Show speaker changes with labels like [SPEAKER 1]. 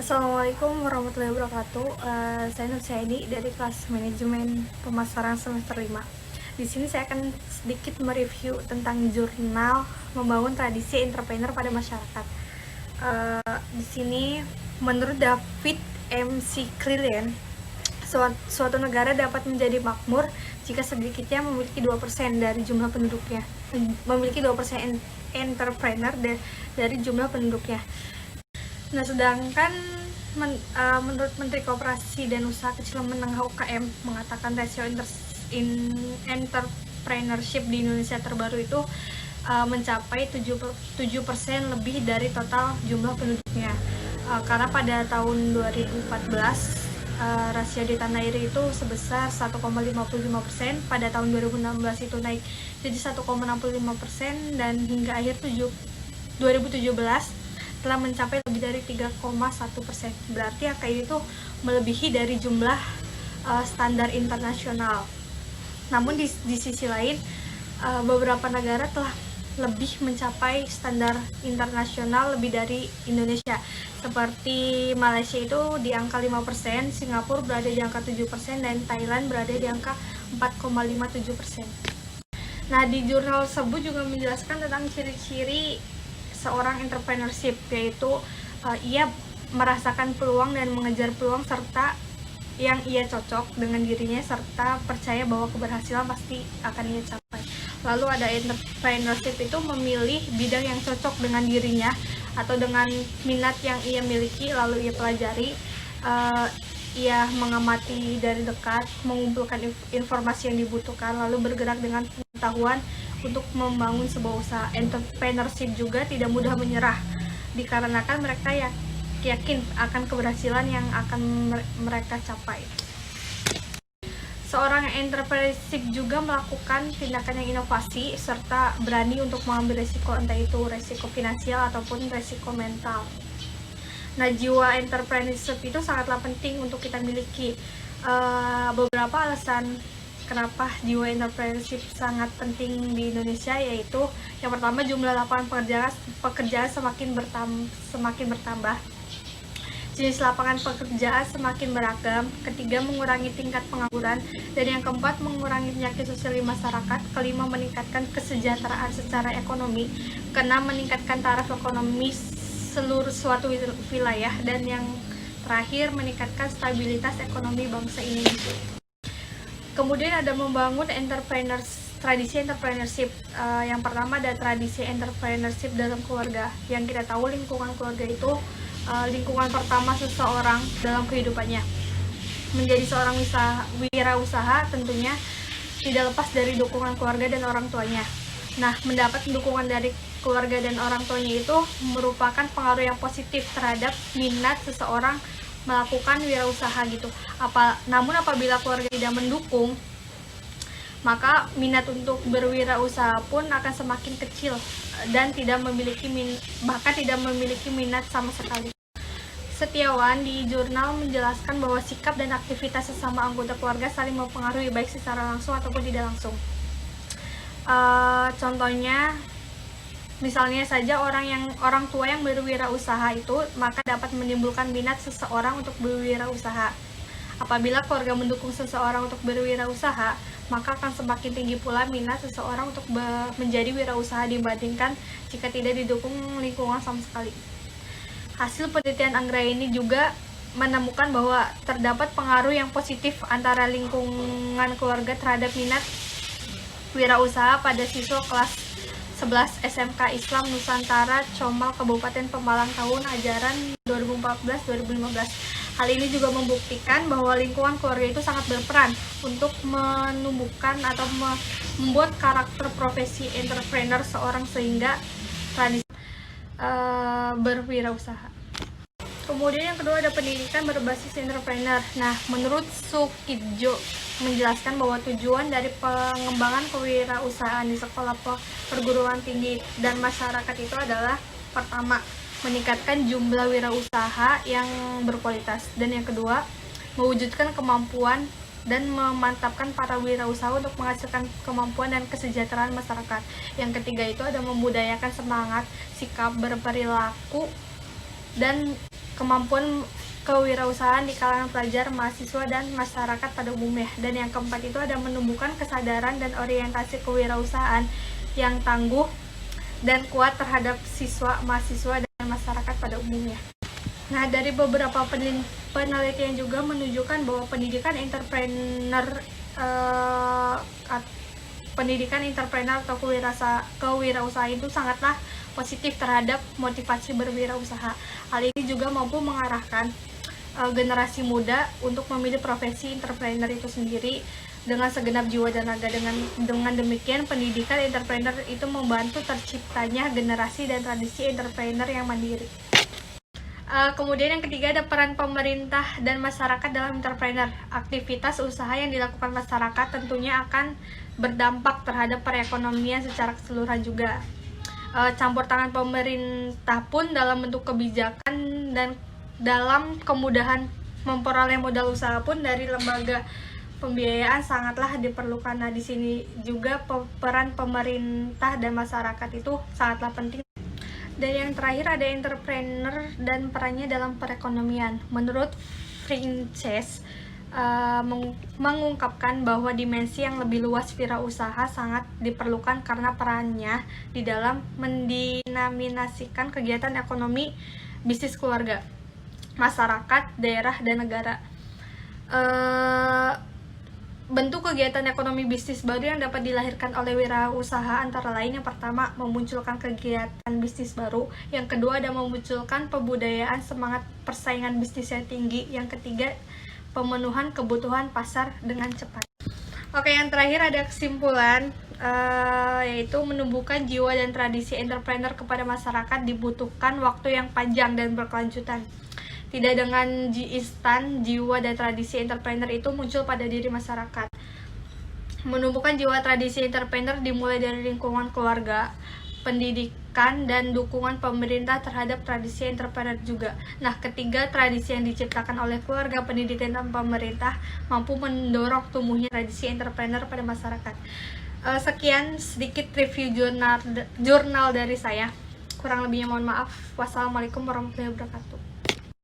[SPEAKER 1] Assalamualaikum warahmatullahi wabarakatuh. Saya Nur Saidi dari kelas manajemen pemasaran semester 5. Di sini saya akan sedikit mereview tentang jurnal membangun tradisi entrepreneur pada masyarakat. Di sini menurut David MC Cleland, suatu negara dapat menjadi makmur jika sedikitnya memiliki 2% dari jumlah penduduknya. Memiliki 2% entrepreneur dari jumlah penduduknya. Nah, sedangkan menurut Menteri Koperasi dan Usaha Kecil Menengah UKM mengatakan rasio entrepreneurship di Indonesia terbaru itu mencapai 7% lebih dari total jumlah penduduknya. Karena pada tahun 2014 rasio di tanah air itu sebesar 1,55%, pada tahun 2016 itu naik jadi 1,65%, dan hingga akhir 2017 telah mencapai lebih dari 3,1%. Berarti angka ini tuh melebihi dari jumlah standar internasional. Namun di sisi lain, beberapa negara telah lebih mencapai standar internasional lebih dari Indonesia. Seperti Malaysia itu di angka 5%, Singapura berada di angka 7%, dan Thailand berada di angka 4,57%. Nah, di jurnal tersebut juga menjelaskan tentang ciri-ciri seorang entrepreneurship, yaitu ia merasakan peluang dan mengejar peluang serta yang ia cocok dengan dirinya, serta percaya bahwa keberhasilan pasti akan ia capai. Lalu ada entrepreneurship itu memilih bidang yang cocok dengan dirinya atau dengan minat yang ia miliki, lalu ia pelajari, ia mengamati dari dekat, mengumpulkan informasi yang dibutuhkan, lalu bergerak dengan pengetahuan untuk membangun sebuah usaha. Entrepreneurship juga tidak mudah menyerah, dikarenakan mereka yakin akan keberhasilan yang akan mereka capai. Seorang entrepreneurship juga melakukan tindakan yang inovasi serta berani untuk mengambil resiko, entah itu resiko finansial ataupun resiko mental. Nah, jiwa entrepreneurship itu sangatlah penting untuk kita miliki. Beberapa alasan kenapa jiwa entrepreneurship sangat penting di Indonesia, yaitu yang pertama, jumlah lapangan pekerjaan semakin bertambah. Jenis lapangan pekerjaan semakin beragam. Ketiga, mengurangi tingkat pengangguran. Dan yang keempat, mengurangi penyakit sosial di masyarakat. Kelima, meningkatkan kesejahteraan secara ekonomi. Keenam, meningkatkan taraf ekonomi seluruh suatu wilayah. Dan yang terakhir, meningkatkan stabilitas ekonomi bangsa Indonesia. Kemudian ada membangun tradisi entrepreneurship. Yang pertama ada tradisi entrepreneurship dalam keluarga. Yang kita tahu, lingkungan keluarga itu lingkungan pertama seseorang dalam kehidupannya. Menjadi seorang wirausaha tentunya tidak lepas dari dukungan keluarga dan orang tuanya. Nah, mendapat dukungan dari keluarga dan orang tuanya itu merupakan pengaruh yang positif terhadap minat seseorang melakukan wirausaha gitu. Namun apabila keluarga tidak mendukung, maka minat untuk berwirausaha pun akan semakin kecil dan bahkan tidak memiliki minat sama sekali. Setiawan di jurnal menjelaskan bahwa sikap dan aktivitas sesama anggota keluarga saling mempengaruhi baik secara langsung ataupun tidak langsung. Contohnya, misalnya saja orang tua yang berwirausaha itu maka dapat menimbulkan minat seseorang untuk berwirausaha. Apabila keluarga mendukung seseorang untuk berwirausaha, maka akan semakin tinggi pula minat seseorang untuk menjadi wirausaha dibandingkan jika tidak didukung lingkungan sama sekali. Hasil penelitian Anggraini juga menemukan bahwa terdapat pengaruh yang positif antara lingkungan keluarga terhadap minat wirausaha pada siswa kelas 11 SMK Islam Nusantara Comal Kabupaten Pemalang tahun ajaran 2014-2015. Hal ini juga membuktikan bahwa lingkungan keluarga itu sangat berperan untuk menumbuhkan atau membuat karakter profesi entrepreneur seorang sehingga tradisi berwirausaha. Kemudian yang kedua ada pendidikan berbasis entrepreneur. Nah, menurut Sukidjo menjelaskan bahwa tujuan dari pengembangan kewirausahaan di sekolah perguruan tinggi dan masyarakat itu adalah pertama, meningkatkan jumlah wirausaha yang berkualitas, dan yang kedua, mewujudkan kemampuan dan memantapkan para wirausaha untuk menghasilkan kemampuan dan kesejahteraan masyarakat. Yang ketiga itu ada membudayakan semangat, sikap, berperilaku, dan kemampuan kewirausahaan di kalangan pelajar, mahasiswa, dan masyarakat pada umumnya. Dan yang keempat itu ada menumbuhkan kesadaran dan orientasi kewirausahaan yang tangguh dan kuat terhadap siswa, mahasiswa, dan masyarakat pada umumnya. Nah, dari beberapa penelitian juga menunjukkan bahwa pendidikan entrepreneur atau kewirausahaan itu sangatlah positif terhadap motivasi berwirausaha. Hal ini juga mampu mengarahkan generasi muda untuk memilih profesi entrepreneur itu sendiri dengan segenap jiwa dan raga. Dengan demikian, pendidikan entrepreneur itu membantu terciptanya generasi dan tradisi entrepreneur yang mandiri. Kemudian yang ketiga ada peran pemerintah dan masyarakat dalam entrepreneur. Aktivitas usaha yang dilakukan masyarakat tentunya akan berdampak terhadap perekonomian secara keseluruhan juga. Campur tangan pemerintah pun dalam bentuk kebijakan dan dalam kemudahan memperoleh modal usaha pun dari lembaga pembiayaan sangatlah diperlukan. Nah, di sini juga peran pemerintah dan masyarakat itu sangatlah penting. Dan yang terakhir ada entrepreneur dan perannya dalam perekonomian. Menurut Frances mengungkapkan bahwa dimensi yang lebih luas wirausaha sangat diperlukan karena perannya di dalam mendinamisasikan kegiatan ekonomi, bisnis keluarga, masyarakat, daerah, dan negara. Bentuk kegiatan ekonomi bisnis baru yang dapat dilahirkan oleh wirausaha antara lain yang pertama, memunculkan kegiatan bisnis baru. Yang kedua, ada memunculkan pembudayaan semangat persaingan bisnis yang tinggi. Yang ketiga, pemenuhan kebutuhan pasar dengan cepat. Oke, yang terakhir ada kesimpulan, yaitu menumbuhkan jiwa dan tradisi entrepreneur kepada masyarakat dibutuhkan waktu yang panjang dan berkelanjutan. Tidak dengan instan, jiwa dan tradisi entrepreneur itu muncul pada diri masyarakat. Menumbuhkan jiwa tradisi entrepreneur dimulai dari lingkungan keluarga, pendidikan, dan dukungan pemerintah terhadap tradisi entrepreneur juga. Nah, ketiga tradisi yang diciptakan oleh keluarga, pendidikan, dan pemerintah mampu mendorong tumbuhnya tradisi entrepreneur pada masyarakat. Sekian sedikit review jurnal dari saya. Kurang lebihnya mohon maaf. Wassalamualaikum warahmatullahi wabarakatuh.